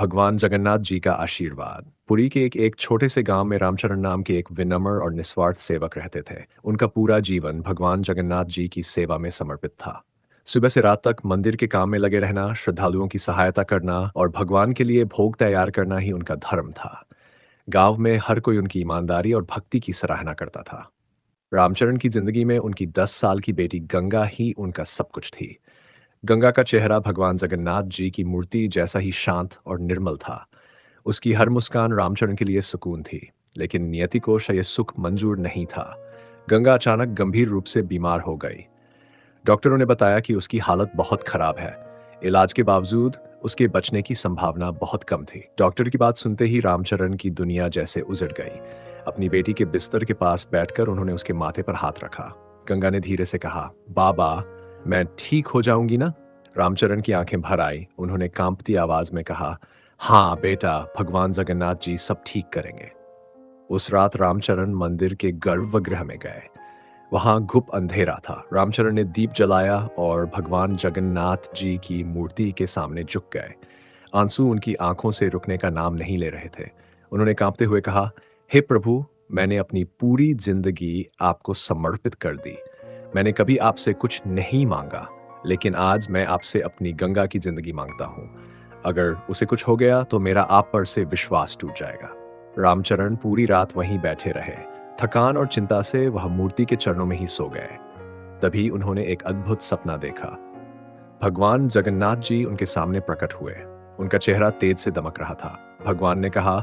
भगवान जगन्नाथ जी का आशीर्वाद। पुरी के एक छोटे से गांव में रामचरण नाम के एक विनम्र और निस्वार्थ सेवक रहते थे। उनका पूरा जीवन भगवान जगन्नाथ जी की सेवा में समर्पित था। सुबह से रात तक मंदिर के काम में लगे रहना, श्रद्धालुओं की सहायता करना और भगवान के लिए भोग तैयार करना ही उनका धर्म था। गांव में हर कोई उनकी ईमानदारी और भक्ति की सराहना करता था। रामचरण की जिंदगी में उनकी 10 साल की बेटी गंगा ही उनका सब कुछ थी। गंगा का चेहरा भगवान जगन्नाथ जी की मूर्ति जैसा ही शांत और निर्मल था। उसकी हर मुस्कान रामचरण के लिए सुकून थी, लेकिन नियति को ये सुख मंजूर नहीं था। गंगा अचानक गंभीर रूप से बीमार हो गई। डॉक्टरों ने बताया कि उसकी हालत बहुत खराब है। इलाज के बावजूद उसके बचने की संभावना बहुत कम थी। डॉक्टर की बात सुनते ही रामचरण की दुनिया जैसे उजड़ गई। अपनी बेटी के बिस्तर के पास बैठकर उन्होंने उसके माथे पर हाथ रखा। गंगा ने धीरे से कहा, बाबा, मैं ठीक हो जाऊंगी ना? रामचरण की आंखें भर आई। उन्होंने कांपती आवाज में कहा, हाँ बेटा, भगवान जगन्नाथ जी सब ठीक करेंगे। उस रात रामचरण मंदिर के गर्भगृह में गए। वहां घुप अंधेरा था। रामचरण ने दीप जलाया और भगवान जगन्नाथ जी की मूर्ति के सामने झुक गए। आंसू उनकी आंखों से रुकने का नाम नहीं ले रहे थे। उन्होंने कांपते हुए कहा, हे प्रभु, मैंने अपनी पूरी जिंदगी आपको समर्पित कर दी। मैंने कभी आपसे कुछ नहीं मांगा, लेकिन आज मैं आपसे अपनी गंगा की जिंदगी मांगता हूँ। अगर उसे कुछ हो गया तो मेरा आप पर से विश्वास टूट जाएगा। रामचरण पूरी रात वहीं बैठे रहे। थकान और चिंता से वह मूर्ति के चरणों में ही सो गए। तभी उन्होंने एक अद्भुत सपना देखा। भगवान जगन्नाथ जी उनके सामने प्रकट हुए। उनका चेहरा तेज से दमक रहा था। भगवान ने कहा,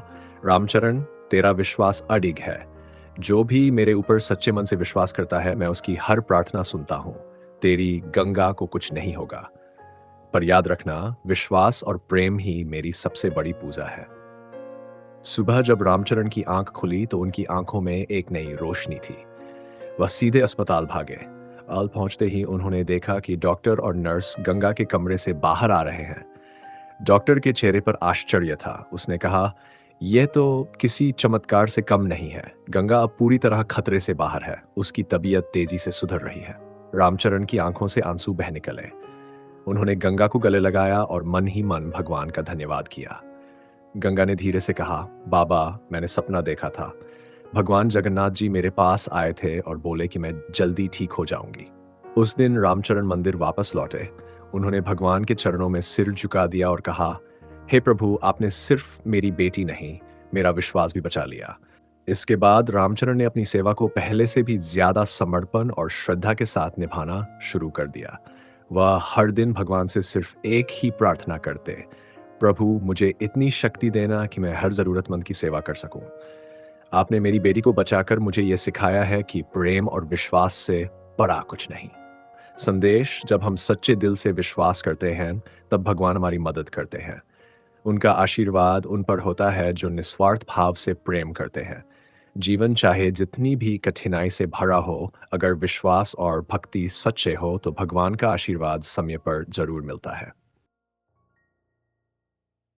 रामचरण, तेरा विश्वास अडिग है। जो भी मेरे ऊपर सच्चे मन से विश्वास करता है, मैं उसकी हर प्रार्थना सुनता हूँ। तेरी गंगा को कुछ नहीं होगा। पर याद रखना, विश्वास और प्रेम ही मेरी सबसे बड़ी पूजा है। सुबह जब रामचरण की आंख खुली तो उनकी आंखों में एक नई रोशनी थी। वह सीधे अस्पताल भागे। अस्पताल पहुंचते ही उन्होंने देखा कि डॉक्टर और नर्स गंगा के कमरे से बाहर आ रहे हैं। डॉक्टर के चेहरे पर आश्चर्य था। उसने कहा, यह तो किसी चमत्कार से कम नहीं है। गंगा अब पूरी तरह खतरे से बाहर है। उसकी तबीयत तेजी से सुधर रही है। रामचरण की आंखों से आंसू बह निकले। उन्होंने गंगा को गले लगाया और मन ही मन भगवान का धन्यवाद किया। गंगा ने धीरे से कहा, बाबा, मैंने सपना देखा था। भगवान जगन्नाथ जी मेरे पास आए थे और बोले कि मैं जल्दी ठीक हो जाऊंगी। उस दिन रामचरण मंदिर वापस लौटे। उन्होंने भगवान के चरणों में सिर झुका दिया और कहा, हे प्रभु, आपने सिर्फ मेरी बेटी नहीं, मेरा विश्वास भी बचा लिया। इसके बाद रामचरण ने अपनी सेवा को पहले से भी ज्यादा समर्पण और श्रद्धा के साथ निभाना शुरू कर दिया। वह हर दिन भगवान से सिर्फ एक ही प्रार्थना करते, प्रभु, मुझे इतनी शक्ति देना कि मैं हर जरूरतमंद की सेवा कर सकूं। आपने मेरी बेटी को बचाकर मुझे यह सिखाया है कि प्रेम और विश्वास से बड़ा कुछ नहीं। संदेश, जब हम सच्चे दिल से विश्वास करते हैं, तब भगवान हमारी मदद करते हैं। उनका आशीर्वाद उन पर होता है जो निस्वार्थ भाव से प्रेम करते हैं। जीवन चाहे जितनी भी कठिनाई से भरा हो, अगर विश्वास और भक्ति सच्चे हो तो भगवान का आशीर्वाद समय पर जरूर मिलता है।